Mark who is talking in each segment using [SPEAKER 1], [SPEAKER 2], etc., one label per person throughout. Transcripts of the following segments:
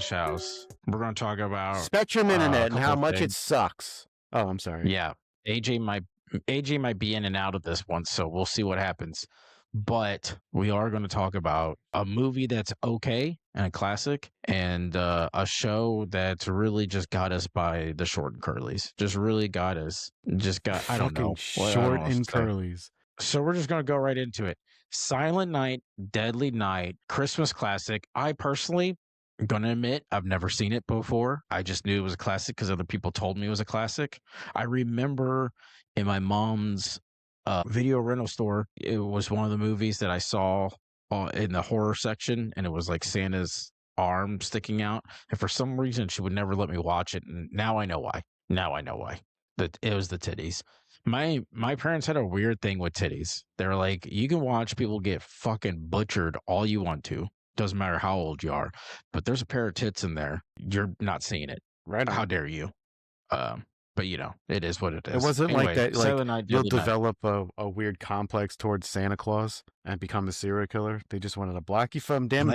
[SPEAKER 1] Trash House. We're going to talk about
[SPEAKER 2] Spectrum Internet and
[SPEAKER 1] couple
[SPEAKER 2] how
[SPEAKER 1] of
[SPEAKER 2] much it
[SPEAKER 1] things.
[SPEAKER 2] sucks. Oh, I'm sorry.
[SPEAKER 1] Yeah, AJ might be in and out of this one, so we'll see what happens. But we are going to talk about a movie that's okay and a classic, and a show that's really just got us by the short and curlies. Just really got us. Just got. I don't know.
[SPEAKER 2] Fucking
[SPEAKER 1] What I don't
[SPEAKER 2] short
[SPEAKER 1] know what
[SPEAKER 2] and
[SPEAKER 1] to say.
[SPEAKER 2] curlies.
[SPEAKER 1] So we're just going to go right into it. Silent Night, Deadly Night, Christmas classic. I personally am going to admit I've never seen it before. I just knew it was a classic because other people told me it was a classic. I remember in my mom's video rental store, it was one of the movies that I saw in the horror section, and it was like Santa's arm sticking out. And for some reason, she would never let me watch it. And now I know why. Now I know why. That it was the titties. My parents had a weird thing with titties. They're like, you can watch people get fucking butchered all you want to. Doesn't matter how old you are, but there's a pair of tits in there. You're not seeing it.
[SPEAKER 2] Right on.
[SPEAKER 1] How dare you? But you know, it is what it is.
[SPEAKER 2] It wasn't
[SPEAKER 1] Anyway,
[SPEAKER 2] like that. Like
[SPEAKER 1] Silent Night,
[SPEAKER 2] you'll
[SPEAKER 1] Deadly Night.
[SPEAKER 2] develop a weird complex towards Santa Claus and become a serial killer. They just wanted to block you from them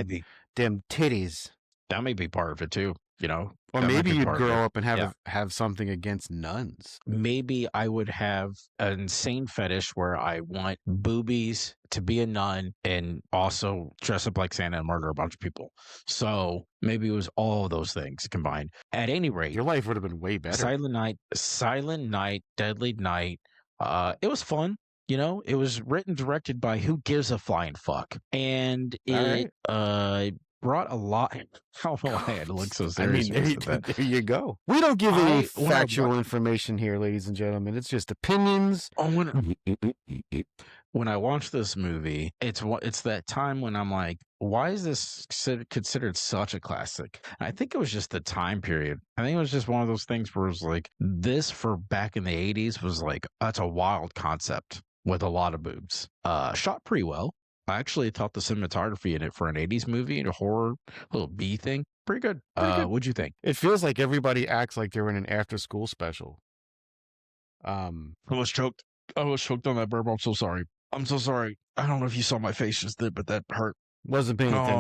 [SPEAKER 2] titties.
[SPEAKER 1] That may be part of it too. You know,
[SPEAKER 2] Or
[SPEAKER 1] that might
[SPEAKER 2] maybe
[SPEAKER 1] be
[SPEAKER 2] you'd
[SPEAKER 1] part of it.
[SPEAKER 2] grow up and
[SPEAKER 1] Yeah.
[SPEAKER 2] have something against nuns.
[SPEAKER 1] Maybe I would have an insane fetish where I want boobies to be a nun and also dress up like Santa and murder a bunch of people. So maybe it was all of those things combined. At any rate,
[SPEAKER 2] Your life would have been way better.
[SPEAKER 1] Silent Night, Deadly Night. It was fun. You know, it was written, directed by who gives a flying fuck, and it brought a lot. I don't know why I had to look so serious.
[SPEAKER 2] I mean, there you go. We don't give any factual information here, ladies and gentlemen. It's just opinions.
[SPEAKER 1] When I watch this movie, it's that time when I'm like, why is this considered such a classic? And I think it was just the time period. I think it was just one of those things where it was like, this for back in the 80s was like, that's a wild concept with a lot of boobs. Shot pretty well. I actually thought the cinematography in it for an 80s movie and a horror little B thing, pretty good. What'd you think?
[SPEAKER 2] It feels like everybody acts like they're in an after school special.
[SPEAKER 1] I was choked on that burp. I'm so sorry. I'm so sorry. I don't know if you saw my face just then, but that hurt.
[SPEAKER 2] Wasn't paying attention.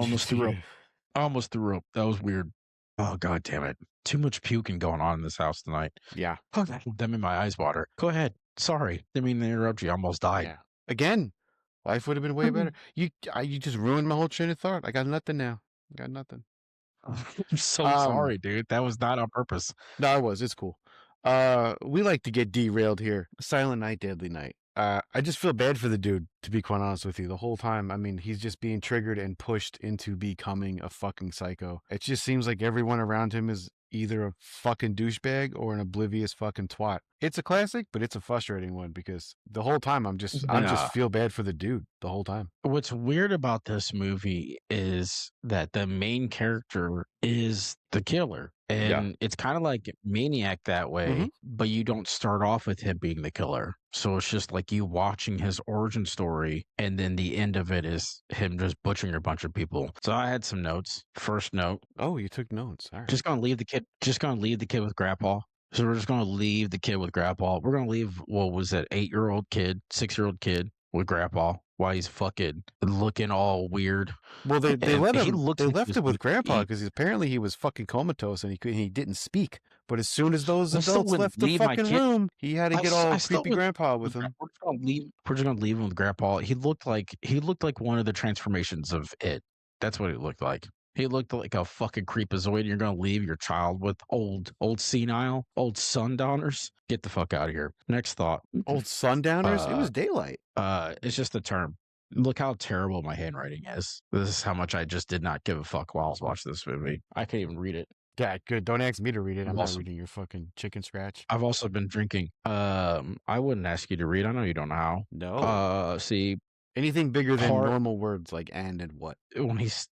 [SPEAKER 1] I almost threw up. That was weird. Oh, God damn it. Too much puking going on in this house tonight.
[SPEAKER 2] Yeah.
[SPEAKER 1] Oh, that made my eyes water. Go ahead. Sorry. Didn't mean to interrupt you. I almost died.
[SPEAKER 2] Yeah. Again, life would have been way better. You just ruined my whole train of thought. I got nothing now. Got nothing.
[SPEAKER 1] I'm so sorry, dude. That was not on purpose.
[SPEAKER 2] No, it was. It's cool. We like to get derailed here. Silent Night, Deadly Night. I just feel bad for the dude, to be quite honest with you. The whole time, I mean, he's just being triggered and pushed into becoming a fucking psycho. It just seems like everyone around him is either a fucking douchebag or an oblivious fucking twat. It's a classic, but it's a frustrating one because the whole time I just feel bad for the dude the whole time.
[SPEAKER 1] What's weird about this movie is that the main character is the killer. And it's kind of like Maniac that way, but you don't start off with him being the killer. So it's just like you watching his origin story, and then the end of it is him just butchering a bunch of people. So I had some notes. First note.
[SPEAKER 2] Oh, you took notes. All right.
[SPEAKER 1] Just gonna leave the kid with Grandpa. So we're just gonna leave the kid with Grandpa. We're gonna leave, what was it, 8-year-old kid, 6-year-old kid with Grandpa while he's fucking looking all weird.
[SPEAKER 2] Well, they left him with Grandpa because apparently he was fucking comatose and he didn't speak. But as soon as those adults left the fucking room, he had to get all creepy Grandpa with him.
[SPEAKER 1] We're just gonna leave him with Grandpa. He looked like one of the transformations of it. That's what it looked like. He looked like a fucking creepazoid. You're gonna leave your child with old senile, old sundowners? Get the fuck out of here. Next thought.
[SPEAKER 2] Old sundowners? It was daylight.
[SPEAKER 1] It's just a term. Look how terrible my handwriting is. This is how much I just did not give a fuck while I was watching this movie. I can't even read it.
[SPEAKER 2] Yeah, good. Don't ask me to read it. I'm not reading your fucking chicken scratch.
[SPEAKER 1] I've also been drinking. I wouldn't ask you to read. I know you don't know how.
[SPEAKER 2] No.
[SPEAKER 1] See,
[SPEAKER 2] anything bigger than normal words like and what?
[SPEAKER 1] When he's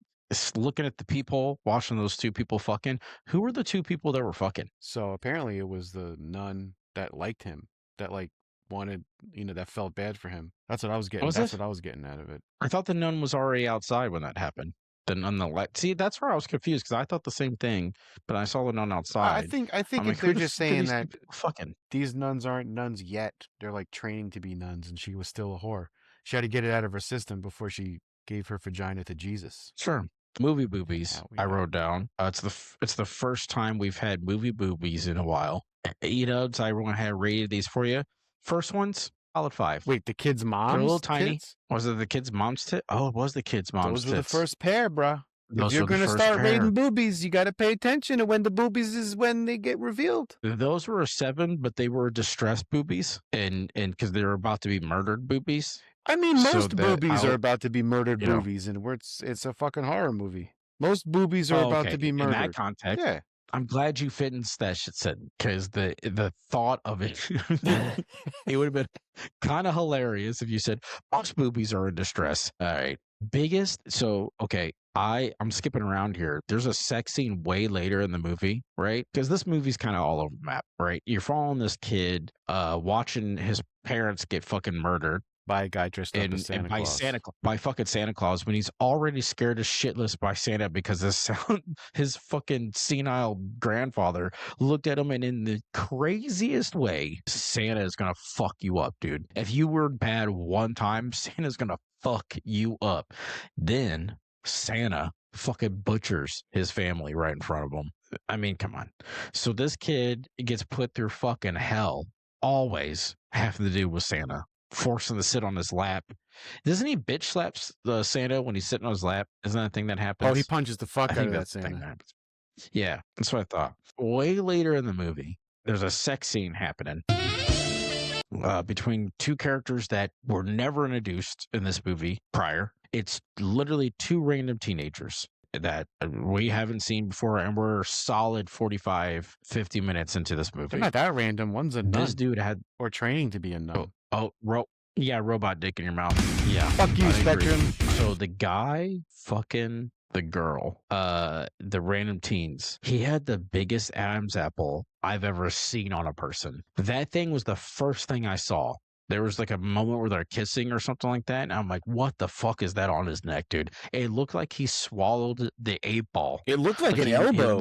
[SPEAKER 1] looking at the peephole, watching those two people fucking. Who were the two people that were fucking?
[SPEAKER 2] So apparently it was the nun that liked him, that like wanted, that felt bad for him. That's what I was getting. What I was getting out of it.
[SPEAKER 1] I thought the nun was already outside when that happened. The nun see, that's where I was confused because I thought the same thing, but I saw the nun outside.
[SPEAKER 2] I think they're just saying that
[SPEAKER 1] fucking
[SPEAKER 2] these nuns aren't nuns yet. They're like training to be nuns, and she was still a whore. She had to get it out of her system before she gave her vagina to Jesus.
[SPEAKER 1] Sure. Movie boobies.
[SPEAKER 2] Hell, we
[SPEAKER 1] I
[SPEAKER 2] know.
[SPEAKER 1] wrote down. It's the first time we've had movie boobies in a while. Edubz, I went ahead and rated these for you. First one's solid 5.
[SPEAKER 2] Wait, the kid's
[SPEAKER 1] They're a little
[SPEAKER 2] mom's
[SPEAKER 1] tiny.
[SPEAKER 2] tits?
[SPEAKER 1] Was it the kid's mom's tit? Oh, it was the kid's mom's
[SPEAKER 2] Those were the
[SPEAKER 1] tits.
[SPEAKER 2] first pair, bruh. If
[SPEAKER 1] Those
[SPEAKER 2] you're
[SPEAKER 1] were the
[SPEAKER 2] gonna
[SPEAKER 1] first
[SPEAKER 2] start
[SPEAKER 1] pair.
[SPEAKER 2] rating boobies, you gotta pay attention to when the boobies is when they get revealed.
[SPEAKER 1] Those were a 7, but they were distressed boobies, and because they were about to be murdered boobies.
[SPEAKER 2] I mean,
[SPEAKER 1] So
[SPEAKER 2] most boobies are about to be murdered
[SPEAKER 1] you know.
[SPEAKER 2] boobies, and it's a fucking horror movie. Most boobies are
[SPEAKER 1] Oh,
[SPEAKER 2] about
[SPEAKER 1] okay.
[SPEAKER 2] to be
[SPEAKER 1] In that
[SPEAKER 2] murdered.
[SPEAKER 1] context,
[SPEAKER 2] Yeah.
[SPEAKER 1] I'm glad you finished that shit sentence because the thought of it, it would have been kind of hilarious if you said most boobies are in distress. All right, biggest. So okay, I'm skipping around here. There's a sex scene way later in the movie, right? Because this movie's kind of all over the map, right? You're following this kid, watching his parents get fucking murdered.
[SPEAKER 2] By a guy dressed up as Santa Claus.
[SPEAKER 1] By fucking Santa Claus, when he's already scared as shitless by Santa because his fucking senile grandfather looked at him and in the craziest way, Santa is gonna fuck you up, dude. If you were bad one time, Santa's gonna fuck you up. Then Santa fucking butchers his family right in front of him. I mean, come on. So this kid gets put through fucking hell, always having to do with Santa, forcing to sit on his lap. Doesn't he bitch slaps the Santa when he's sitting on his lap? Isn't that a thing that happens?
[SPEAKER 2] Oh, he punches the fuck
[SPEAKER 1] I
[SPEAKER 2] out
[SPEAKER 1] think
[SPEAKER 2] of that
[SPEAKER 1] that's the thing
[SPEAKER 2] Santa.
[SPEAKER 1] that happens. Yeah, that's what I thought. Way later in the movie, there's a sex scene happening between two characters that were never introduced in this movie prior. It's literally two random teenagers that we haven't seen before, and we're solid 45, 50 minutes into this movie.
[SPEAKER 2] They're not that random. One's a nun.
[SPEAKER 1] This dude had
[SPEAKER 2] or training to be a nun.
[SPEAKER 1] Yeah, robot dick in your mouth. Yeah.
[SPEAKER 2] Fuck you,
[SPEAKER 1] I
[SPEAKER 2] Spectrum.
[SPEAKER 1] agree. So the guy fucking the girl, the random teens, he had the biggest Adam's apple I've ever seen on a person. That thing was the first thing I saw. There was like a moment where they're kissing or something like that. And I'm like, what the fuck is that on his neck, dude? It looked like he swallowed the 8-ball.
[SPEAKER 2] It looked like an elbow.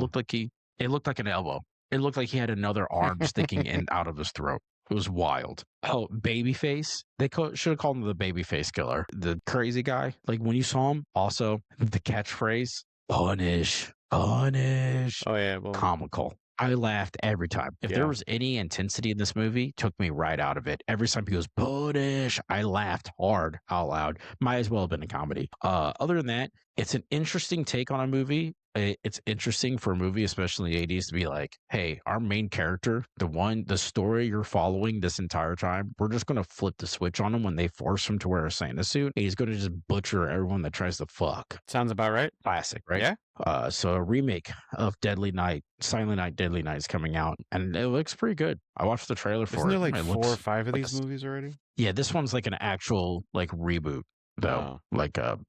[SPEAKER 1] It looked like an elbow. It looked like he had another arm sticking in out of his throat. It was wild. Oh, Babyface. They should have called him the Babyface Killer. The crazy guy. Like when you saw him, also the catchphrase, punish, punish.
[SPEAKER 2] Oh, yeah. Well,
[SPEAKER 1] Comical. I laughed every time. If
[SPEAKER 2] Yeah.
[SPEAKER 1] there was any intensity in this movie, took me right out of it. Every time he goes, punish, I laughed hard out loud. Might as well have been a comedy. Other than that, it's an interesting take on a movie. It's interesting for a movie, especially in the 80s, to be like, hey, our main character, the story you're following this entire time, we're just going to flip the switch on him when they force him to wear a Santa suit. He's going to just butcher everyone that tries to fuck.
[SPEAKER 2] sounds about right.
[SPEAKER 1] Classic, right?
[SPEAKER 2] Yeah.
[SPEAKER 1] So a remake of Deadly Night, Silent Night, Deadly Night is coming out, and it looks pretty good. I watched the trailer for
[SPEAKER 2] Isn't
[SPEAKER 1] it.
[SPEAKER 2] there like
[SPEAKER 1] It
[SPEAKER 2] 4
[SPEAKER 1] looks
[SPEAKER 2] or 5 of
[SPEAKER 1] like
[SPEAKER 2] these movies already?
[SPEAKER 1] Yeah, this one's like an actual like reboot though, like a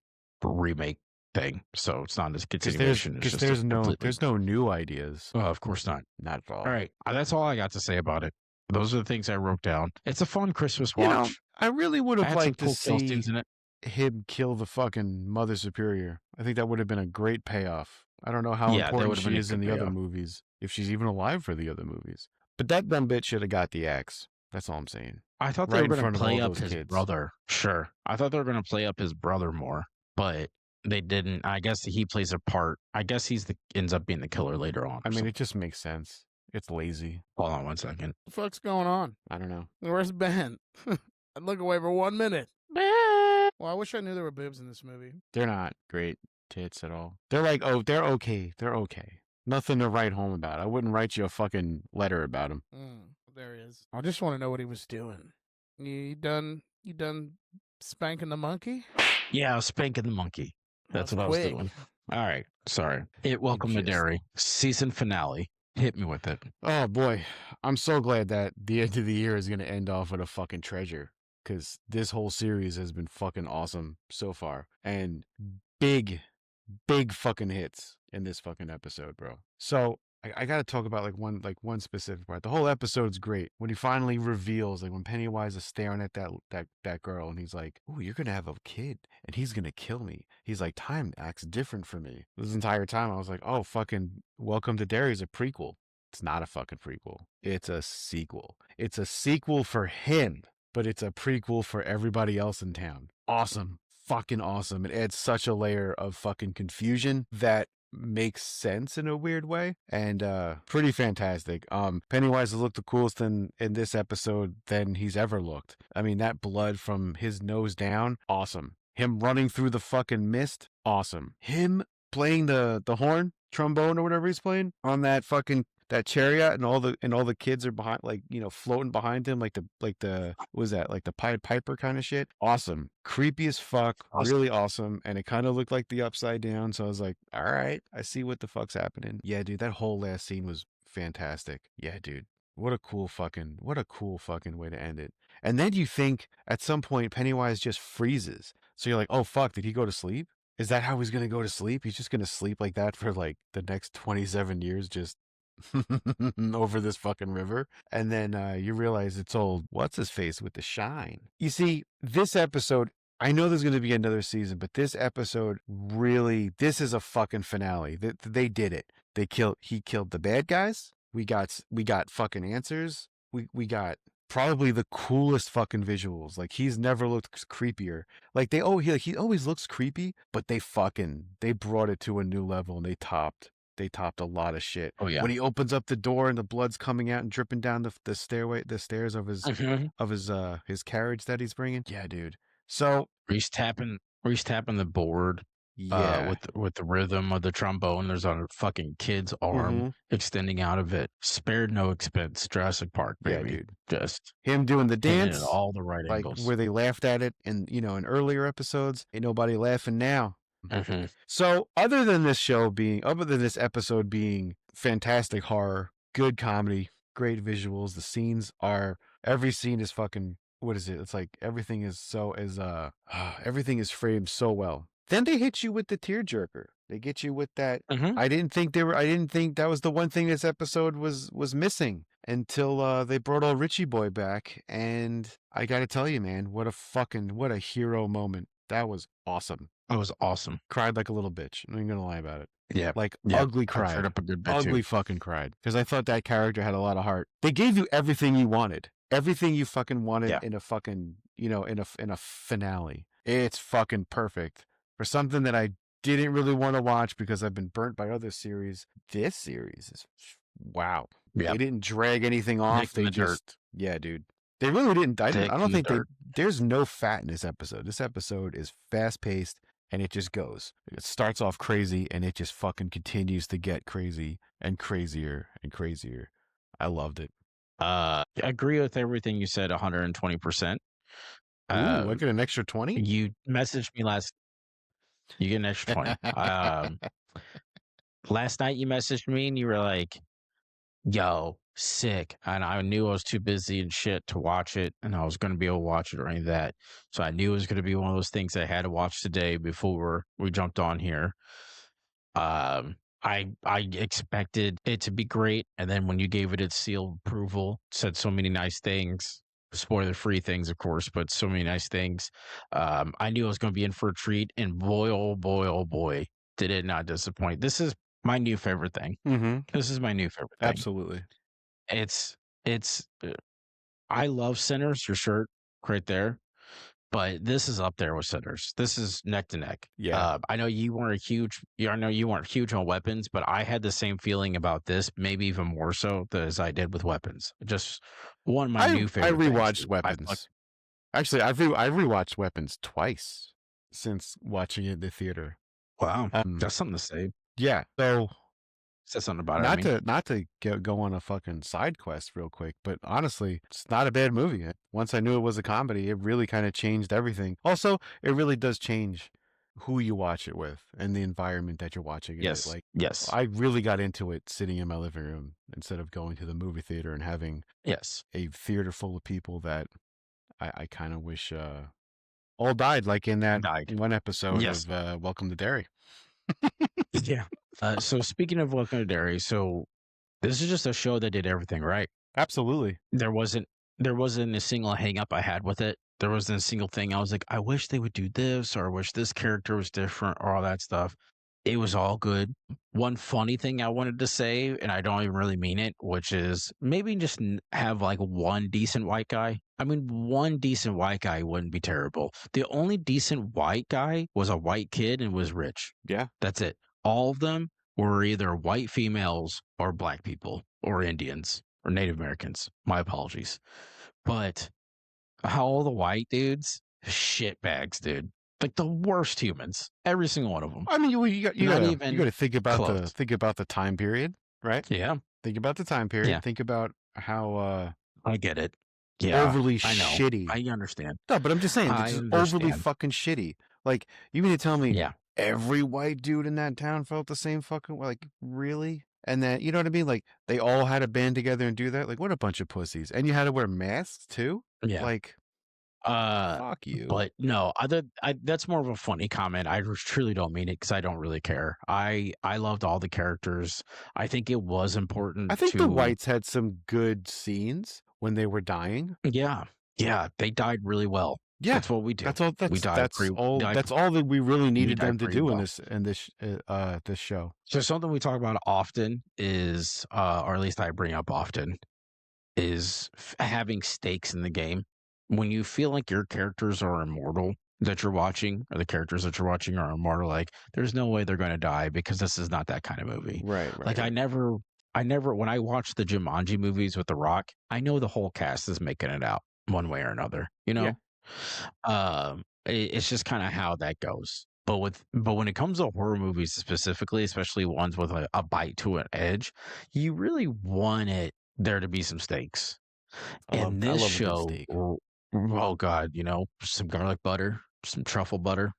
[SPEAKER 1] remake thing. So it's not as continuation.
[SPEAKER 2] Because there's no new ideas.
[SPEAKER 1] Oh, of course not.
[SPEAKER 2] Not at all.
[SPEAKER 1] All right, that's all I got to say about it. Those are the things I wrote down. It's a fun Christmas watch.
[SPEAKER 2] You know, I really would have liked to
[SPEAKER 1] kill
[SPEAKER 2] see
[SPEAKER 1] scenes in it.
[SPEAKER 2] him kill the fucking Mother Superior. I think that would have been a great payoff. I don't know how
[SPEAKER 1] Yeah, that
[SPEAKER 2] important
[SPEAKER 1] would've been
[SPEAKER 2] she
[SPEAKER 1] a
[SPEAKER 2] is in
[SPEAKER 1] good
[SPEAKER 2] the other
[SPEAKER 1] payoff.
[SPEAKER 2] movies, if she's even alive for the other movies. But that dumb bitch should have got the axe. That's all I'm saying.
[SPEAKER 1] I thought
[SPEAKER 2] Right
[SPEAKER 1] they
[SPEAKER 2] in
[SPEAKER 1] were going
[SPEAKER 2] front
[SPEAKER 1] to
[SPEAKER 2] of all
[SPEAKER 1] play up
[SPEAKER 2] those
[SPEAKER 1] his
[SPEAKER 2] kids.
[SPEAKER 1] brother. Sure. I thought they were going to play up his brother more, but they didn't. I guess he plays a part. I guess ends up being the killer later on.
[SPEAKER 2] I mean, it just makes sense. It's lazy.
[SPEAKER 1] Hold on one second.
[SPEAKER 3] The fuck's going on?
[SPEAKER 2] I don't know.
[SPEAKER 3] Where's Ben? I'd look away for 1 minute. Well, I wish I knew there were boobs in this movie.
[SPEAKER 2] They're not great tits at all. They're like, oh, they're okay. They're okay. Nothing to write home about. I wouldn't write you a fucking letter about them.
[SPEAKER 3] There he is. I just want to know what he was doing. You done spanking the monkey?
[SPEAKER 1] Yeah, I was spanking the monkey. That's what I was doing. All right. Sorry. Welcome to Derry. Season finale. Hit me with it.
[SPEAKER 2] Oh, boy. I'm so glad that the end of the year is going to end off with a fucking treasure. Because this whole series has been fucking awesome so far. And big fucking hits in this fucking episode, bro. So I gotta talk about one specific part. The whole episode's great. When he finally reveals, like when Pennywise is staring at that girl and he's like, "Oh, you're gonna have a kid and he's gonna kill me." He's like, "Time acts different for me." This entire time I was like, "Oh, fucking Welcome to Derry is a prequel." It's not a fucking prequel. It's a sequel. It's a sequel for him, but it's a prequel for everybody else in town. Awesome. fucking awesome. It adds such a layer of fucking confusion that makes sense in a weird way, and pretty fantastic. Pennywise has looked the coolest in this episode than he's ever looked. I mean, that blood from his nose down, awesome. Him running through the fucking mist, awesome. Him playing the horn, trombone or whatever he's playing on that fucking that chariot, and all the kids are behind, like, you know, floating behind him, like the what was that, like the Pied Piper kind of shit. Awesome. Creepy as fuck.
[SPEAKER 1] Awesome.
[SPEAKER 2] Really awesome. And it kind of looked like the Upside Down, so I was like, all right, I see what the fuck's happening. Yeah, dude, that whole last scene was fantastic. Yeah, dude. What a cool fucking way to end it. And then you think at some point Pennywise just freezes. So you're like, oh fuck, did he go to sleep? Is that how he's gonna go to sleep? He's just gonna sleep like that for like the next 27 years, just over this fucking river. And then you realize it's old what's his face with the shine. You see, this episode, I know there's going to be another season, but this episode really, this is a fucking finale. They did it. He killed the bad guys. We got fucking answers. We got probably the coolest fucking visuals. Like, he's never looked creepier. Like, he always looks creepy, but they brought it to a new level, and they topped a lot of shit.
[SPEAKER 1] Oh yeah.
[SPEAKER 2] When he opens up the door and the blood's coming out and dripping down the stairs of his his carriage that he's bringing. Yeah, dude. So
[SPEAKER 1] He's tapping the board
[SPEAKER 2] yeah,
[SPEAKER 1] with the rhythm of the trombone. There's a fucking kid's arm extending out of it. Spared no expense. Jurassic Park,
[SPEAKER 2] yeah,
[SPEAKER 1] baby.
[SPEAKER 2] dude.
[SPEAKER 1] Just
[SPEAKER 2] Him doing the
[SPEAKER 1] hitting it
[SPEAKER 2] dance,
[SPEAKER 1] at all the right
[SPEAKER 2] like
[SPEAKER 1] angles.
[SPEAKER 2] where they laughed at it, and in earlier episodes, ain't nobody laughing now. So other than this episode being fantastic horror, good comedy, great visuals, every scene is fucking, what is it? It's like everything is framed so well. Then they hit you with the tearjerker. They get you with that. I didn't think that was the one thing this episode was missing until they brought old Richie Boy back, and I got to tell you, man, what a hero moment. That was awesome.
[SPEAKER 1] It was awesome.
[SPEAKER 2] Cried like a little bitch. I'm not gonna lie about it.
[SPEAKER 1] Yeah.
[SPEAKER 2] Like,
[SPEAKER 1] Yeah.
[SPEAKER 2] ugly
[SPEAKER 1] I
[SPEAKER 2] cried.
[SPEAKER 1] teared up a good bit
[SPEAKER 2] Ugly
[SPEAKER 1] too.
[SPEAKER 2] fucking cried. Because I thought that character had a lot of heart. They gave you everything you wanted. Everything you fucking wanted in a fucking, in a finale. It's fucking perfect. For something that I didn't really want to watch because I've been burnt by other series, this series is wow.
[SPEAKER 1] Yeah.
[SPEAKER 2] They didn't drag anything off.
[SPEAKER 1] They just,
[SPEAKER 2] yeah, dude. They really didn't. I don't think
[SPEAKER 1] dirt.
[SPEAKER 2] there's no fat in this episode. This episode is fast paced, and it just goes. It starts off crazy, and it just fucking continues to get crazy and crazier and crazier. I loved it.
[SPEAKER 1] I agree with everything you said 120%.
[SPEAKER 2] Ooh, I get an extra 20?
[SPEAKER 1] You messaged me you get an extra 20. Last night you messaged me and you were like, yo, sick. And I knew I was too busy and shit to watch it, and I was going to be able to watch it or any of that. So I knew it was going to be one of those things I had to watch today before we jumped on here. I expected it to be great, and then when you gave it its seal of approval, said so many nice things, spoiler-free things, of course, but so many nice things. I knew I was going to be in for a treat, and boy, oh boy, did it not disappoint. This is my new favorite thing. This is my new favorite thing.
[SPEAKER 2] Absolutely.
[SPEAKER 1] It's I love Sinners, your shirt right there, but this is up there with Sinners. This is neck to neck.
[SPEAKER 2] Yeah.
[SPEAKER 1] I know you weren't huge on Weapons, but I had the same feeling about this, maybe even more so as I did with Weapons. Just one of my new favorite
[SPEAKER 2] I rewatched
[SPEAKER 1] things.
[SPEAKER 2] Weapons. Actually, I've rewatched Weapons twice since watching it in the theater.
[SPEAKER 1] Wow, that's something to say.
[SPEAKER 2] Yeah. So
[SPEAKER 1] Say something about it.
[SPEAKER 2] Not to go on a fucking side quest real quick, but honestly, it's not a bad movie. Once I knew it was a comedy, it really kind of changed everything. Also, it really does change who you watch it with and the environment that you're watching it.
[SPEAKER 1] Yes.
[SPEAKER 2] Like,
[SPEAKER 1] yes.
[SPEAKER 2] I really got into it sitting in my living room instead of going to the movie theater and having a theater full of people that I kind of wish all died, like in that one episode of Welcome to Derry.
[SPEAKER 1] Yeah. So speaking of Welcome to Derry, so this is just a show that did everything right.
[SPEAKER 2] Absolutely.
[SPEAKER 1] There wasn't a single hang up I had with it. There wasn't a single thing I was like, I wish they would do this, or I wish this character was different, or all that stuff. It was all good. One funny thing I wanted to say, and I don't even really mean it, which is maybe just have like one decent white guy. I mean, one decent white guy wouldn't be terrible. The only decent white guy was a white kid and was rich.
[SPEAKER 2] Yeah.
[SPEAKER 1] That's it. All of them were either white females or black people or Indians or Native Americans. My apologies. But all the white dudes, shit bags, dude. Like the worst humans. Every single one of them.
[SPEAKER 2] I mean, you got
[SPEAKER 1] Not
[SPEAKER 2] you
[SPEAKER 1] even
[SPEAKER 2] gotta
[SPEAKER 1] close.
[SPEAKER 2] think about the time period, right?
[SPEAKER 1] Yeah.
[SPEAKER 2] Think about the time period.
[SPEAKER 1] Yeah.
[SPEAKER 2] Think about how
[SPEAKER 1] I get it. Yeah.
[SPEAKER 2] overly
[SPEAKER 1] I know.
[SPEAKER 2] shitty.
[SPEAKER 1] I understand.
[SPEAKER 2] No, but I'm just saying,
[SPEAKER 1] I
[SPEAKER 2] it's just overly
[SPEAKER 1] understand.
[SPEAKER 2] fucking shitty. Like, you mean to tell me
[SPEAKER 1] Yeah.
[SPEAKER 2] every white dude in that town felt the same fucking way? Like, really? And then, you know what I mean? Like, they all had to band together and do that? Like, what a bunch of pussies. And you had to wear masks too?
[SPEAKER 1] Yeah.
[SPEAKER 2] Like, fuck you.
[SPEAKER 1] But no, that's more of a funny comment. I truly don't mean it because I don't really care. I loved all the characters. I think it was
[SPEAKER 2] I
[SPEAKER 1] important
[SPEAKER 2] think the
[SPEAKER 1] to.
[SPEAKER 2] whites had some good scenes when they were dying.
[SPEAKER 1] Yeah. Yeah. They died really well.
[SPEAKER 2] Yeah.
[SPEAKER 1] That's what we do.
[SPEAKER 2] That's all
[SPEAKER 1] We died
[SPEAKER 2] that's all that we really
[SPEAKER 1] we
[SPEAKER 2] needed
[SPEAKER 1] died
[SPEAKER 2] them to
[SPEAKER 1] pretty
[SPEAKER 2] do in
[SPEAKER 1] well.
[SPEAKER 2] this show.
[SPEAKER 1] So something we talk about often is, or at least I bring up often, is having stakes in the game. When you feel like your characters are immortal that you're watching, or the characters that you're watching are immortal, like there's no way they're going to die because this is not that kind of movie.
[SPEAKER 2] Right,
[SPEAKER 1] Like
[SPEAKER 2] right.
[SPEAKER 1] I never, when I watch the Jumanji movies with The Rock, I know the whole cast is making it out one way or another. You
[SPEAKER 2] Yeah.
[SPEAKER 1] know, it's just kind of how that goes. But when it comes to horror movies specifically, especially ones with a bite to an edge, you really want it there to be some stakes. And
[SPEAKER 2] I
[SPEAKER 1] this
[SPEAKER 2] love a good
[SPEAKER 1] show,
[SPEAKER 2] steak.
[SPEAKER 1] oh god, some garlic butter, some truffle butter.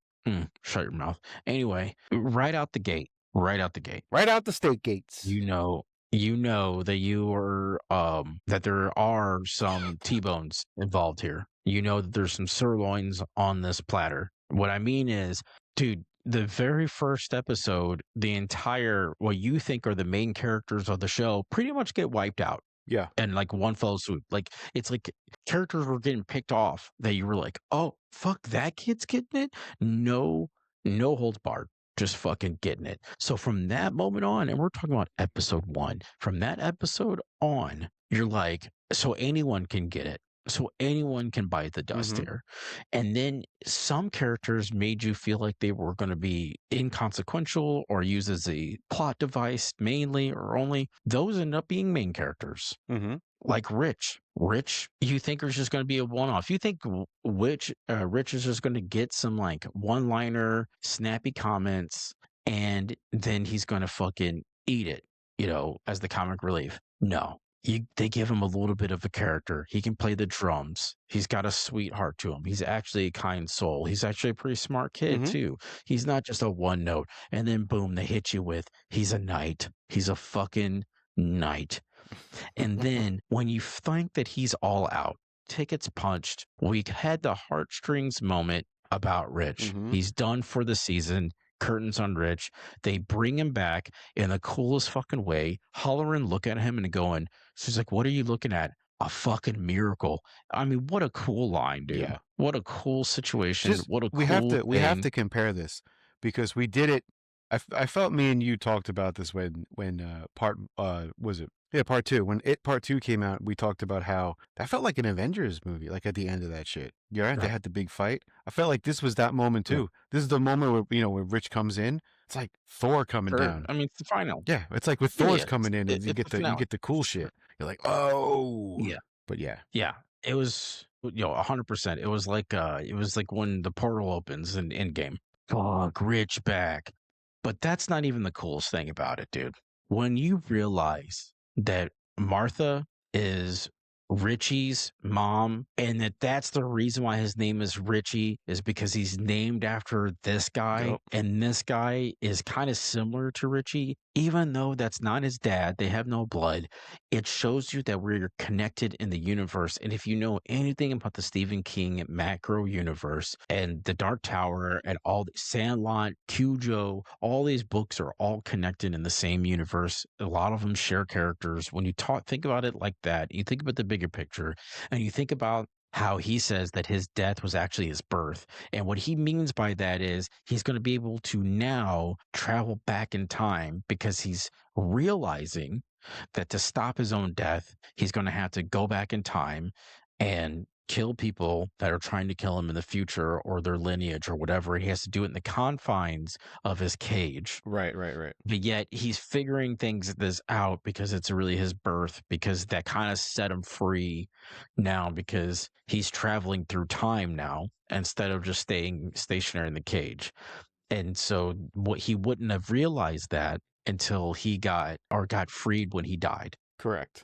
[SPEAKER 1] Shut your mouth. Anyway, right out the gate, right out the gate,
[SPEAKER 2] Right out the steak gates.
[SPEAKER 1] you know that you are that there are some T-bones involved here. You know that there's some sirloins on this platter. What I mean is, dude, the very first episode, the entire what you think are the main characters of the show pretty much get wiped out
[SPEAKER 2] Yeah.
[SPEAKER 1] and like one fell swoop. Like it's like characters were getting picked off that you were like, oh fuck, that kid's getting it. No holds barred, just fucking getting it. So from that moment on, and we're talking about episode 1, from that episode on, you're like, so anyone can get it. So anyone can bite the dust
[SPEAKER 2] Mhm.
[SPEAKER 1] here. And then some characters made you feel like they were going to be inconsequential or used as a plot device mainly or only. Those end up being main characters.
[SPEAKER 2] Mhm.
[SPEAKER 1] Like Rich. Rich, you think is just going to be a one-off. You think Rich is just going to get some like one-liner, snappy comments, and then he's going to fucking eat it, as the comic relief. No, they give him a little bit of a character. He can play the drums. He's got a sweetheart to him. He's actually a kind soul. He's actually a pretty smart kid
[SPEAKER 2] Mhm.
[SPEAKER 1] too. He's not just a one note. And then boom, they hit you with he's a knight. He's a fucking knight. And then when you think that he's all out, tickets punched, we had the heartstrings moment about Rich.
[SPEAKER 2] Mhm.
[SPEAKER 1] He's done for the season. Curtains on Rich. They bring him back in the coolest fucking way. Hollering, look at him and going, she's like, what are you looking at? A fucking miracle. I mean, what a cool line, dude.
[SPEAKER 2] Yeah.
[SPEAKER 1] What a cool situation.
[SPEAKER 2] Just
[SPEAKER 1] What a
[SPEAKER 2] we have
[SPEAKER 1] cool
[SPEAKER 2] to we have
[SPEAKER 1] thing.
[SPEAKER 2] to compare this because we did it. I felt me and you talked about this when was it part 2 when part 2 came out. We talked about how that felt like an Avengers movie, like at the end of that shit. Yeah, they
[SPEAKER 1] Right.
[SPEAKER 2] had the big fight. I felt like this was that moment
[SPEAKER 1] Yeah.
[SPEAKER 2] too. This is the moment where where Rich comes in. It's like Thor coming
[SPEAKER 1] Sure.
[SPEAKER 2] down.
[SPEAKER 1] I mean, it's the final.
[SPEAKER 2] Yeah, it's like with
[SPEAKER 1] Yeah,
[SPEAKER 2] Thor's
[SPEAKER 1] yeah.
[SPEAKER 2] coming in and
[SPEAKER 1] It's the
[SPEAKER 2] you
[SPEAKER 1] finale.
[SPEAKER 2] get the cool shit. You're like, oh,
[SPEAKER 1] Yeah.
[SPEAKER 2] but yeah,
[SPEAKER 1] Yeah, it was 100%. It was like when the portal opens in Endgame. Fuck, Rich back. But that's not even the coolest thing about it, dude. When you realize that Martha is Richie's mom and that's the reason why his name is Richie is because he's named after this guy
[SPEAKER 2] Yup.
[SPEAKER 1] and this guy is kind of similar to Richie even though that's not his dad, they have no blood. It shows you that we're connected in the universe. And if you know anything about the Stephen King macro universe and the Dark Tower and all the Sandlot, Cujo, all these books are all connected in the same universe. A lot of them share characters. When you think about it like that, you think about the bigger picture and you think about how he says that his death was actually his birth. And what he means by that is he's going to be able to now travel back in time because he's realizing that to stop his own death, he's going to have to go back in time and kill people that are trying to kill him in the future or their lineage or whatever. He has to do it in the confines of his cage.
[SPEAKER 2] Right, right, right.
[SPEAKER 1] But yet he's figuring this out because it's really his birth, because that kind of set him free now because he's traveling through time now instead of just staying stationary in the cage. And so what he wouldn't have realized that until he got freed when he died.
[SPEAKER 2] Correct.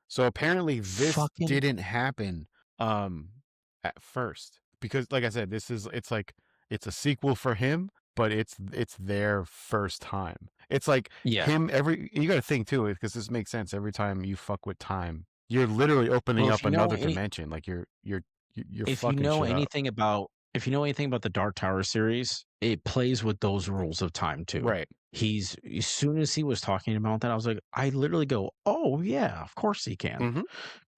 [SPEAKER 2] So apparently this
[SPEAKER 1] Fucking
[SPEAKER 2] didn't happen at first, because like I said, it's a sequel for him, but it's their first time. It's like
[SPEAKER 1] yeah.
[SPEAKER 2] him you got to think too, because this makes sense. Every time you fuck with time, you're literally opening
[SPEAKER 1] Well,
[SPEAKER 2] up another dimension. Like you're
[SPEAKER 1] if you
[SPEAKER 2] fucking
[SPEAKER 1] know
[SPEAKER 2] shit up.
[SPEAKER 1] anything about the Dark Tower series, it plays with those rules of time too.
[SPEAKER 2] Right.
[SPEAKER 1] As soon as he was talking about that, I was like, I literally go, oh yeah, of course he can.
[SPEAKER 2] Mhm.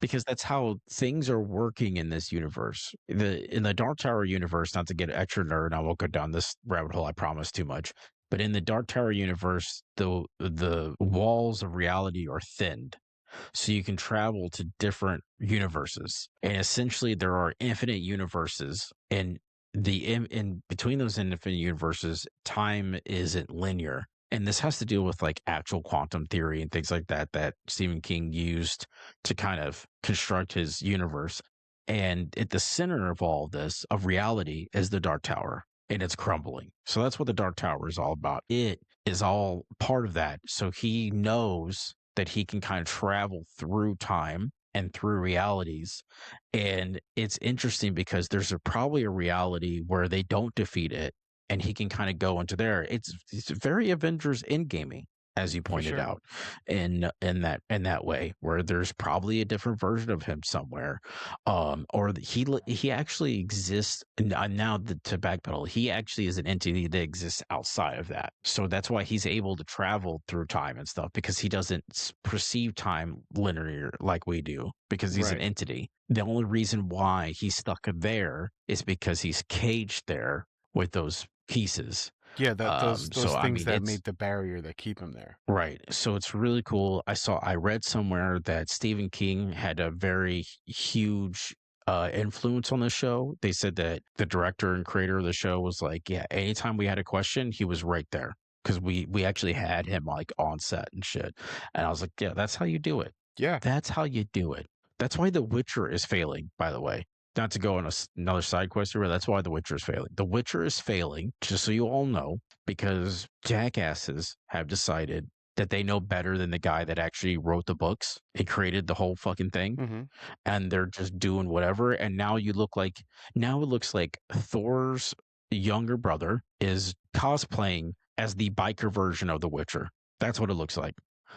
[SPEAKER 1] Because that's how things are working in this universe. In the Dark Tower universe, not to get extra nerd, I won't go down this rabbit hole, I promise too much. But in the Dark Tower universe, the walls of reality are thinned. So you can travel to different universes. And essentially there are infinite universes, and in between those infinite universes, time isn't linear. And this has to deal with like actual quantum theory and things like that Stephen King used to kind of construct his universe. And at the center of all this, of reality, is the Dark Tower, and it's crumbling. So that's what the Dark Tower is all about. It is all part of that. So he knows that he can kind of travel through time and through realities. And it's interesting because there's probably a reality where they don't defeat it, and he can kind of go into there. It's very Avengers Endgamey, as you pointed
[SPEAKER 2] sure.
[SPEAKER 1] out, in that way, where there's probably a different version of him somewhere, or he actually exists. Now to backpedal, he actually is an entity that exists outside of that. So that's why he's able to travel through time and stuff, because he doesn't perceive time linear like we do, because he's an
[SPEAKER 2] Right.
[SPEAKER 1] entity. The only reason why he's stuck there is because he's caged there with those pieces.
[SPEAKER 2] Yeah, those
[SPEAKER 1] So I
[SPEAKER 2] things
[SPEAKER 1] mean,
[SPEAKER 2] that made the barrier that keep him there.
[SPEAKER 1] right. So it's really cool. I read somewhere that Stephen King had a very huge influence on the show. They said that the director and creator of the show was like, yeah, anytime we had a question, he was right there, because we actually had him like on set and shit. And I was like, yeah, that's how you do it.
[SPEAKER 2] Yeah.
[SPEAKER 1] That's how you do it. That's why The Witcher is failing, by the way. Not to go on another side quest here, but that's why The Witcher is failing. The Witcher is failing, just so you all know, because jackasses have decided that they know better than the guy that actually wrote the books and created the whole fucking thing.
[SPEAKER 2] Mm-hmm.
[SPEAKER 1] And they're just doing whatever. And now it looks like Thor's younger brother is cosplaying as the biker version of The Witcher. That's what it looks like.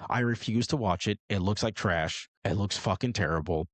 [SPEAKER 1] I refuse to watch it. It looks like trash. It looks fucking terrible.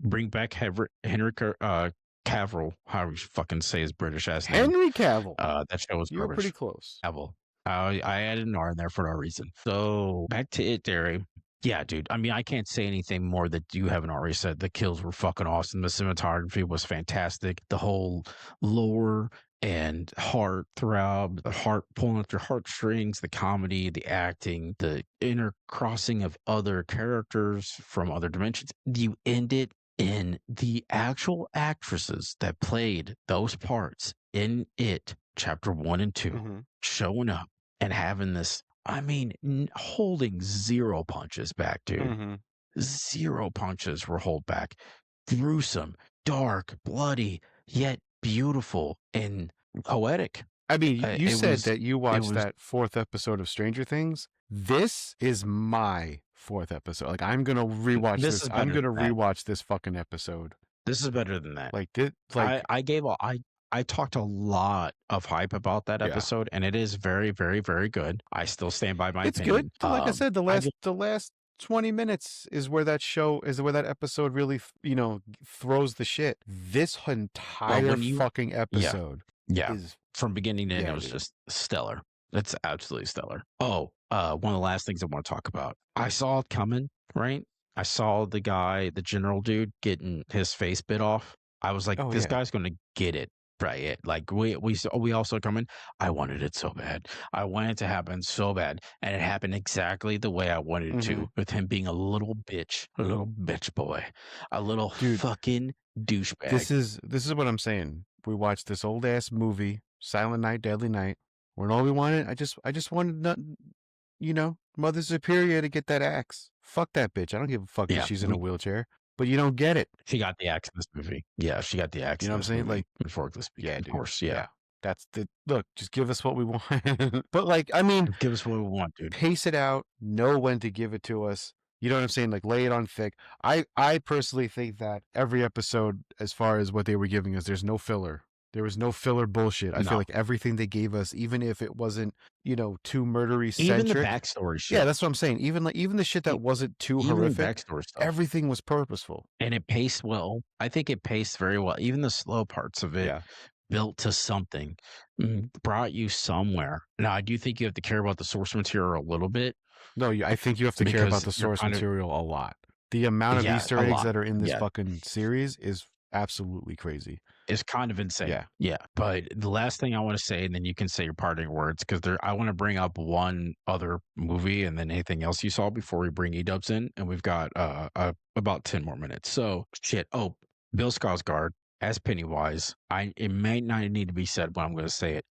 [SPEAKER 1] Bring back Henry Cavill, however you fucking say his British ass name.
[SPEAKER 2] Henry Cavill.
[SPEAKER 1] That show was
[SPEAKER 2] You were
[SPEAKER 1] garbage.
[SPEAKER 2] pretty close.
[SPEAKER 1] Cavill. I added an R in there for no reason. So back to it, Derry. Yeah, dude. I mean, I can't say anything more that you haven't already said. The kills were fucking awesome. The cinematography was fantastic. The whole lore and heart throb, the heart pulling at your heartstrings, the comedy, the acting, the intercrossing of other characters from other dimensions. You end it in the actual actresses that played those parts in it, chapter 1 and 2,
[SPEAKER 2] Mm-hmm.
[SPEAKER 1] showing up and having this, I mean, holding zero punches back, dude.
[SPEAKER 2] Mm-hmm.
[SPEAKER 1] Zero punches were held back. Gruesome, dark, bloody, yet beautiful and poetic.
[SPEAKER 2] I mean, you said that you watched
[SPEAKER 1] was-
[SPEAKER 2] that 4th episode of Stranger Things. This is my 4th episode. Like, I'm gonna rewatch
[SPEAKER 1] This
[SPEAKER 2] this.
[SPEAKER 1] is
[SPEAKER 2] I'm
[SPEAKER 1] better
[SPEAKER 2] gonna
[SPEAKER 1] than that.
[SPEAKER 2] rewatch this fucking episode.
[SPEAKER 1] This is better than that.
[SPEAKER 2] Like,
[SPEAKER 1] I talked a lot of hype about that
[SPEAKER 2] Yeah.
[SPEAKER 1] episode, and it is very, very, very good. I still stand by my
[SPEAKER 2] it's
[SPEAKER 1] opinion.
[SPEAKER 2] good. Like I said, the
[SPEAKER 1] I
[SPEAKER 2] last 20 minutes is where that episode really, throws the shit. This entire fucking episode
[SPEAKER 1] yeah,
[SPEAKER 2] is
[SPEAKER 1] from beginning to end, it was
[SPEAKER 2] dude.
[SPEAKER 1] just stellar. It's absolutely stellar. Oh, one of the last things I want to talk about. I saw it coming, right? I saw the guy, the general dude, getting his face bit off. I was like,
[SPEAKER 2] Oh
[SPEAKER 1] this
[SPEAKER 2] yeah.
[SPEAKER 1] guy's gonna get it. Right. Like we all saw it coming. I wanted it so bad. I wanted it to happen so bad. And it happened exactly the way I wanted it
[SPEAKER 2] Hmm.
[SPEAKER 1] to, with him being a little bitch boy. A little
[SPEAKER 2] Dude,
[SPEAKER 1] fucking douchebag.
[SPEAKER 2] this is what I'm saying. We watched this old ass movie, Silent Night, Deadly Night. When all we wanted, I just wanted nothing, Mother Superior to get that axe. Fuck that bitch. I don't give a fuck that
[SPEAKER 1] Yeah.
[SPEAKER 2] she's in a wheelchair, but you don't get it.
[SPEAKER 1] She got the axe in this movie. Yeah, she got the axe
[SPEAKER 2] You know
[SPEAKER 1] in
[SPEAKER 2] what I'm
[SPEAKER 1] this
[SPEAKER 2] saying?
[SPEAKER 1] movie.
[SPEAKER 2] Like,
[SPEAKER 1] Metaphorically speaking,
[SPEAKER 2] yeah,
[SPEAKER 1] of
[SPEAKER 2] dude.
[SPEAKER 1] course. Yeah.
[SPEAKER 2] Yeah. That's the look, just give us what we want. But like, I mean,
[SPEAKER 1] Give us what we want, dude.
[SPEAKER 2] pace it out, know when to give it to us. You know what I'm saying? Like lay it on thick. I personally think that every episode, as far as what they were giving us, there's no filler. There was no filler bullshit. I feel
[SPEAKER 1] No.
[SPEAKER 2] like everything they gave us, even if it wasn't, too murdery
[SPEAKER 1] Even the
[SPEAKER 2] centric.
[SPEAKER 1] backstory shit.
[SPEAKER 2] Yeah, that's what I'm saying. Even the shit that wasn't too
[SPEAKER 1] Even the
[SPEAKER 2] horrific,
[SPEAKER 1] backstory stuff.
[SPEAKER 2] everything was purposeful.
[SPEAKER 1] And it paced well. I think it paced very well. Even the slow parts of it
[SPEAKER 2] Yeah.
[SPEAKER 1] built to something, brought you somewhere. Now, I do think you have to care about the source material a little bit
[SPEAKER 2] No, I think you have to care about
[SPEAKER 1] because
[SPEAKER 2] the
[SPEAKER 1] you're
[SPEAKER 2] source
[SPEAKER 1] kind of,
[SPEAKER 2] material a lot. The amount of
[SPEAKER 1] yeah,
[SPEAKER 2] Easter
[SPEAKER 1] a
[SPEAKER 2] eggs
[SPEAKER 1] lot.
[SPEAKER 2] that are in this
[SPEAKER 1] Yeah,
[SPEAKER 2] fucking series is absolutely crazy.
[SPEAKER 1] it's kind of insane.
[SPEAKER 2] Yeah.
[SPEAKER 1] Yeah. But the last thing I want to say, and then you can say your parting words, because I want to bring up one other movie and then anything else you saw before we bring Edubz in. And we've got about 10 more minutes. So shit. Oh, Bill Skarsgård as Pennywise. It may not need to be said, but I'm going to say it.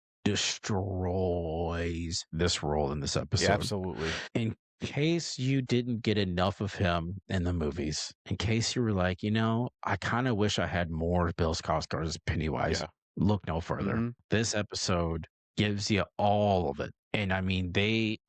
[SPEAKER 1] Destroys this role in this
[SPEAKER 2] Yeah,
[SPEAKER 1] episode.
[SPEAKER 2] absolutely.
[SPEAKER 1] In case you didn't get enough of him in the movies, in case you were like, I kind of wish I had more Bill Skarsgård as Pennywise.
[SPEAKER 2] Yeah.
[SPEAKER 1] Look no further.
[SPEAKER 2] Mhm.
[SPEAKER 1] This episode gives you all of it. And I mean,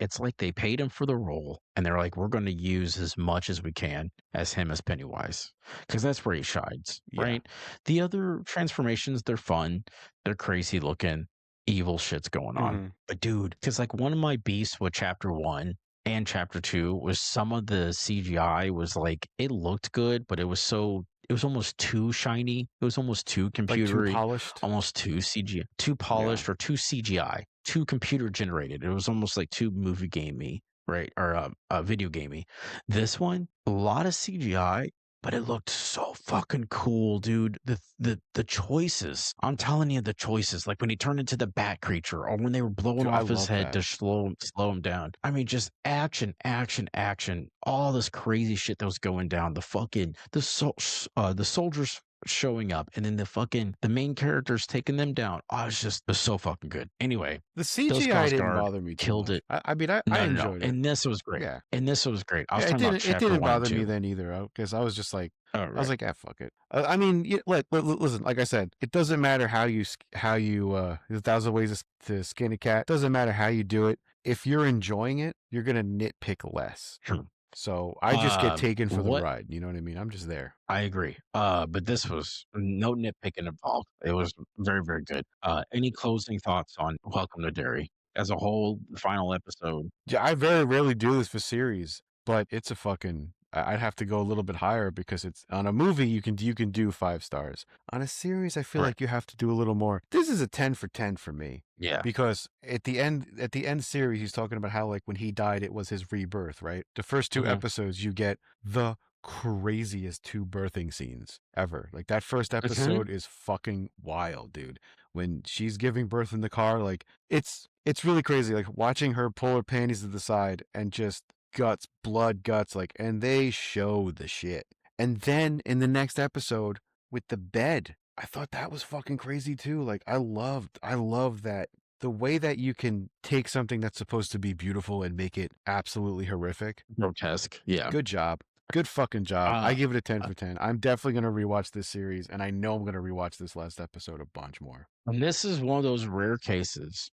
[SPEAKER 1] it's like they paid him for the role and they're like, we're going to use as much as we can as him as Pennywise because that's where he shines,
[SPEAKER 2] Yeah.
[SPEAKER 1] right? The other transformations, they're fun, they're crazy looking, evil shit's going on.
[SPEAKER 2] Mhm.
[SPEAKER 1] But dude, because like one of my beasts with chapter 1 and chapter 2 was some of the CGI was like, it looked good, but it was almost too shiny. It was almost too
[SPEAKER 2] Like too
[SPEAKER 1] computery,
[SPEAKER 2] polished.
[SPEAKER 1] almost too CGI, too polished or too CGI, too computer generated. It was almost like too movie gamey, right? Or video gamey. This one, a lot of CGI, but it looked so fucking cool, dude. The choices. I'm telling you, the choices. Like when he turned into the bat creature, or when they were blowing
[SPEAKER 2] Dude, I
[SPEAKER 1] off his
[SPEAKER 2] love
[SPEAKER 1] head
[SPEAKER 2] that.
[SPEAKER 1] to slow him down. I mean, just action, action, action. All this crazy shit that was going down. The soldiers showing up, and then the main characters taking them down. Oh, it was so fucking good. Anyway,
[SPEAKER 2] The
[SPEAKER 1] Bill
[SPEAKER 2] CGI didn't
[SPEAKER 1] Skarsgård
[SPEAKER 2] bother me too
[SPEAKER 1] killed
[SPEAKER 2] much.
[SPEAKER 1] it.
[SPEAKER 2] I mean, I
[SPEAKER 1] No, no, no.
[SPEAKER 2] enjoyed it.
[SPEAKER 1] And this was great.
[SPEAKER 2] Yeah.
[SPEAKER 1] And this was great. I was
[SPEAKER 2] Yeah,
[SPEAKER 1] talking about
[SPEAKER 2] it
[SPEAKER 1] chapter
[SPEAKER 2] didn't
[SPEAKER 1] 1 and
[SPEAKER 2] bother me
[SPEAKER 1] 2.
[SPEAKER 2] then either, because I was just like,
[SPEAKER 1] Oh,
[SPEAKER 2] I was
[SPEAKER 1] right.
[SPEAKER 2] like, fuck it. I mean, listen, like I said, it doesn't matter how you there's 1,000 ways to skin a cat. It doesn't matter how you do it. If you're enjoying it, you're gonna nitpick less.
[SPEAKER 1] True.
[SPEAKER 2] So I just get taken for the
[SPEAKER 1] What
[SPEAKER 2] ride. You know what I mean? I'm just there.
[SPEAKER 1] I agree. But this was no nitpicking involved. It was very, very good. Any closing thoughts on Welcome to Derry as a whole, the final episode?
[SPEAKER 2] Yeah, I very rarely do this for series, but it's a fucking. I'd have to go a little bit higher because it's on a movie you can do 5 stars. On a series, I feel
[SPEAKER 1] Right.
[SPEAKER 2] like you have to do a little more. This is a 10 for 10 for me.
[SPEAKER 1] Yeah.
[SPEAKER 2] Because at the end series, he's talking about how like when he died, it was his rebirth, right? The first 2
[SPEAKER 1] Mhm.
[SPEAKER 2] episodes, you get the craziest 2 birthing scenes ever. Like that first episode is fucking wild, dude. When she's giving birth in the car, like it's really crazy. Like watching her pull her panties to the side and just blood guts, like, and they show the shit. And then in the next episode with the bed, I thought that was fucking crazy too. Like I love that the way that you can take something that's supposed to be beautiful and make it absolutely horrific.
[SPEAKER 1] Grotesque. Yeah.
[SPEAKER 2] Good job. Good fucking job. I
[SPEAKER 1] Uh,
[SPEAKER 2] give it a 10 for 10. I'm definitely going to rewatch this series, and I know I'm going to rewatch this last episode a bunch more.
[SPEAKER 1] and this is one of those rare cases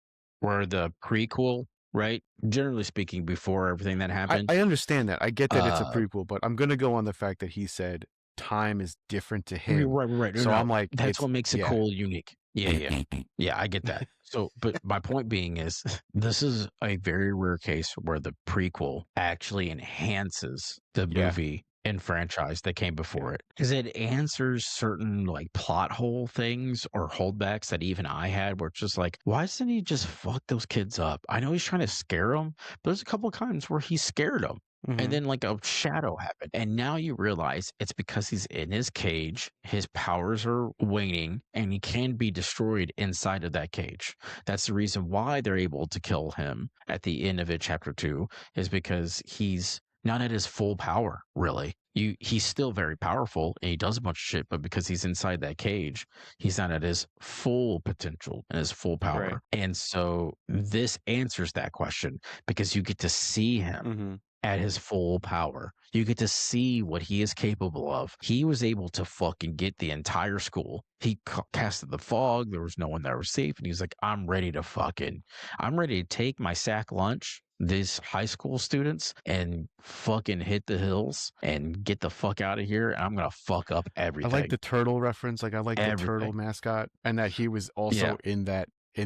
[SPEAKER 1] where the prequel, right? Generally speaking, before everything that happened.
[SPEAKER 2] I understand that. I get that it's a
[SPEAKER 1] Uh,
[SPEAKER 2] prequel, but I'm going to go on the fact that he said time is different to him.
[SPEAKER 1] Right.
[SPEAKER 2] So
[SPEAKER 1] No,
[SPEAKER 2] I'm like,
[SPEAKER 1] that's what makes it
[SPEAKER 2] yeah.
[SPEAKER 1] cool, unique. Yeah. Yeah, I get that. So, but my point being is this is a very rare case where the prequel actually enhances the
[SPEAKER 2] Yeah.
[SPEAKER 1] movie and franchise that came before it because it answers certain like plot hole things or holdbacks that even I had where it's just like, why doesn't he just fuck those kids up? I know he's trying to scare them, but there's a couple of times where he scared them. And then like a shadow happened. And now you realize it's because he's in his cage, his powers are waning, and he can be destroyed inside of that cage. That's the reason why they're able to kill him at the end of it, chapter 2, is because he's not at his full power, really. He's still very powerful and he does a bunch of shit, but because he's inside that cage, he's not at his full potential and his full power.
[SPEAKER 2] Right.
[SPEAKER 1] And so this answers that question because you get to see him at his full power. You get to see what he is capable of. He was able to fucking get the entire school. He casted the fog. There was no one that was safe. And he's like, I'm ready to take my sack lunch, these high school students, and fucking hit the hills and get the fuck out of here. And I'm going to fuck up
[SPEAKER 2] I
[SPEAKER 1] everything.
[SPEAKER 2] like the turtle reference. Like I like the turtle
[SPEAKER 1] Everything.
[SPEAKER 2] mascot, and that he was also in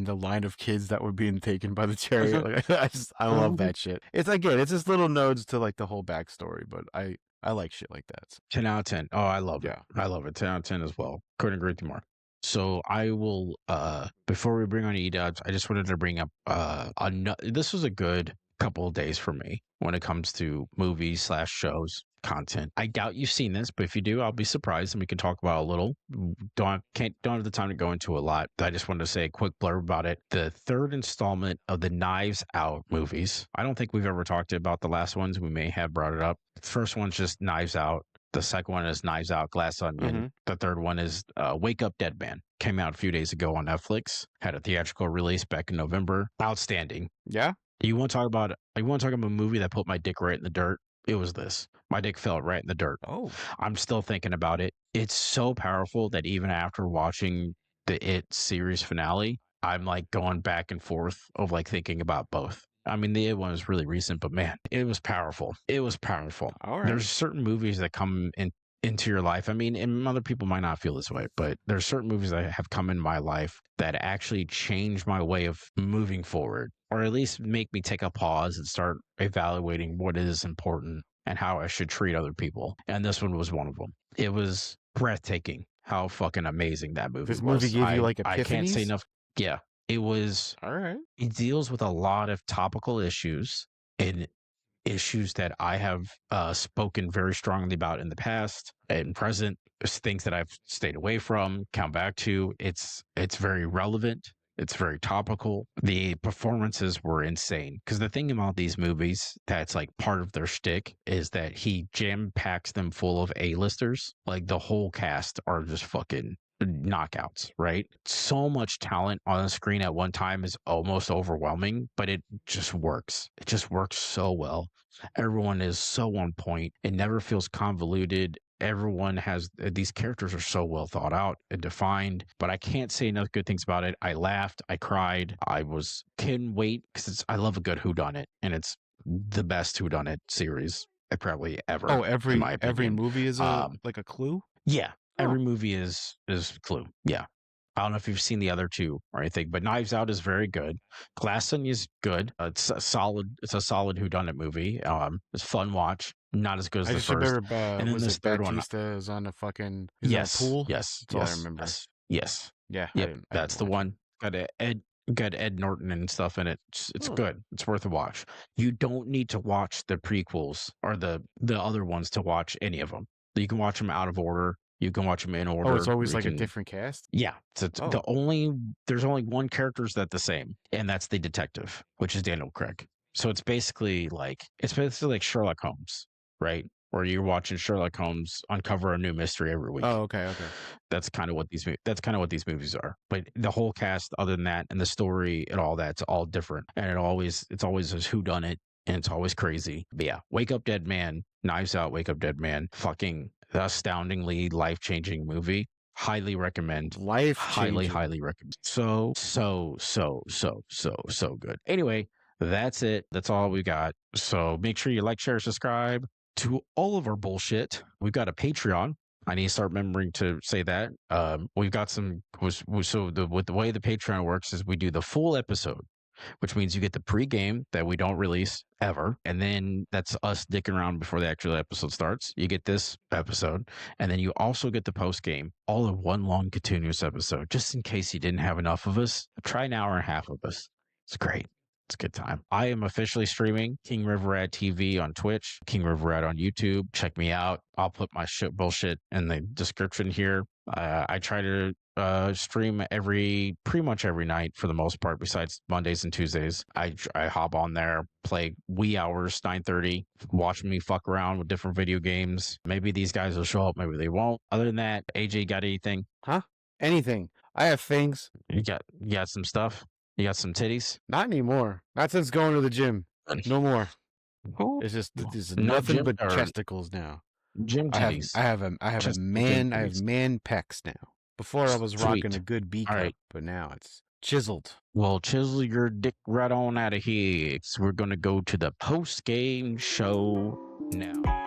[SPEAKER 2] the line of kids that were being taken by the chariot. Like I love that shit. It's again, it's just little nods to like the whole backstory, but I like shit like that. So.
[SPEAKER 1] 10 out of 10. Oh, I love it.
[SPEAKER 2] Yeah.
[SPEAKER 1] I love it. 10 out of 10 as well. Couldn't agree with you more. So I will before we bring on Edubz, I just wanted to bring up this was a good couple of days for me when it comes to movies / shows content. I doubt you've seen this, but if you do, I'll be surprised and we can talk about it a little. Don't have the time to go into a lot, but I just wanted to say a quick blurb about it. The third installment of the Knives Out movies. I don't think we've ever talked about the last ones. We may have brought it up. The first one's just Knives Out. The second one is Knives Out, Glass Onion. The third one is Wake Up Dead Man. Came out a few days ago on Netflix. Had a theatrical release back in November. Outstanding.
[SPEAKER 2] Yeah.
[SPEAKER 1] You want to talk about a movie that put my dick right in the dirt? It was this. My dick fell right in the dirt.
[SPEAKER 2] Oh.
[SPEAKER 1] I'm still thinking about it. It's so powerful that even after watching the It series finale, I'm like going back and forth of like thinking about both. I mean, the It one was really recent, but man, it was powerful. It was powerful.
[SPEAKER 2] All right.
[SPEAKER 1] There's certain movies that come into your life. I mean, and other people might not feel this way, but there's certain movies that have come in my life that actually change my way of moving forward, or at least make me take a pause and start evaluating what is important and how I should treat other people. And this one was one of them. It was breathtaking how fucking amazing that movie was.
[SPEAKER 2] This movie gave you like epiphanies?
[SPEAKER 1] I can't say enough. Yeah, it was.
[SPEAKER 2] All right.
[SPEAKER 1] It deals with a lot of topical issues and issues that I have spoken very strongly about in the past and present, things that I've stayed away from, come back to. It's very relevant. It's very topical. The performances were insane. Because the thing about these movies that's like part of their shtick is that he jam packs them full of A-listers. Like the whole cast are just fucking knockouts, right? So much talent on the screen at one time is almost overwhelming, but it just works. It just works so well. Everyone is so on point. It never feels convoluted. Everyone has these characters are so well thought out and defined, but I can't say enough good things about it. I laughed, I cried, couldn't wait because I love a good whodunit, and it's the best whodunit series probably ever.
[SPEAKER 2] Oh,
[SPEAKER 1] in my
[SPEAKER 2] every
[SPEAKER 1] opinion.
[SPEAKER 2] movie is like a clue.
[SPEAKER 1] Yeah, every movie is Clue. Yeah. I don't know if you've seen the other two or anything, but Knives Out is very good. Glass Onion is good. It's a solid whodunit movie. It's a fun watch. Not as good as
[SPEAKER 2] I
[SPEAKER 1] the
[SPEAKER 2] just
[SPEAKER 1] first.
[SPEAKER 2] remember
[SPEAKER 1] And then
[SPEAKER 2] was
[SPEAKER 1] this
[SPEAKER 2] it
[SPEAKER 1] third one.
[SPEAKER 2] Batista is on a fucking
[SPEAKER 1] Yes.
[SPEAKER 2] pool?
[SPEAKER 1] Yes.
[SPEAKER 2] That's all I
[SPEAKER 1] Yes.
[SPEAKER 2] remember.
[SPEAKER 1] Yes.
[SPEAKER 2] Yeah.
[SPEAKER 1] Yep. That's the one. Got Ed Norton and stuff in it. It's good. It's worth a watch. You don't need to watch the prequels or the other ones to watch any of them. You can watch them out of order. You can watch them in order.
[SPEAKER 2] Oh, it's always like a different cast?
[SPEAKER 1] Yeah. There's only one character that's the same, and that's the detective, which is Daniel Craig. So it's basically like Sherlock Holmes, right? Where you're watching Sherlock Holmes uncover a new mystery every week.
[SPEAKER 2] Oh, okay.
[SPEAKER 1] That's kind of what these movies are. But the whole cast, other than that, and the story and all that, it's all different. And it's always this whodunit, and it's always crazy. But yeah, Wake Up Dead Man, Knives Out, Wake Up Dead Man, fucking astoundingly life-changing movie. Highly recommend.
[SPEAKER 2] Life-changing.
[SPEAKER 1] Highly recommend. So good. Anyway, that's it. That's all we got. So make sure you like, share, subscribe to all of our bullshit. We've got a Patreon. I need to start remembering to say that. We've got some. With the way the Patreon works is we do the full episode, which means you get the pre-game that we don't release ever. And then that's us dicking around before the actual episode starts. You get this episode. And then you also get the post-game all in one long continuous episode. Just in case you didn't have enough of us, try an hour and a half of us. It's great. It's a good time. I am officially streaming King River Rat TV on Twitch, King River Rat on YouTube. Check me out. I'll put my shit bullshit in the description here. I try to stream pretty much every night for the most part, besides Mondays and Tuesdays. I hop on there, play wee hours, 9:30, watch me fuck around with different video games. Maybe these guys will show up, maybe they won't. Other than that, AJ, got anything?
[SPEAKER 2] Huh? Anything. I have things.
[SPEAKER 1] You got some stuff? You got some titties?
[SPEAKER 2] Not anymore. Not since going to the gym. No more.
[SPEAKER 1] Oh,
[SPEAKER 2] It's just there's
[SPEAKER 1] no
[SPEAKER 2] nothing
[SPEAKER 1] gym
[SPEAKER 2] but
[SPEAKER 1] or
[SPEAKER 2] chesticles now.
[SPEAKER 1] gym
[SPEAKER 2] I have
[SPEAKER 1] titties.
[SPEAKER 2] I have a
[SPEAKER 1] Just
[SPEAKER 2] man. I have
[SPEAKER 1] titties.
[SPEAKER 2] man pecs now. Before I was rocking
[SPEAKER 1] Sweet.
[SPEAKER 2] a good B
[SPEAKER 1] All
[SPEAKER 2] cup,
[SPEAKER 1] right.
[SPEAKER 2] but now it's chiseled.
[SPEAKER 1] Well, chisel your dick right on out of here. 'Cause we're gonna go to the post game show now.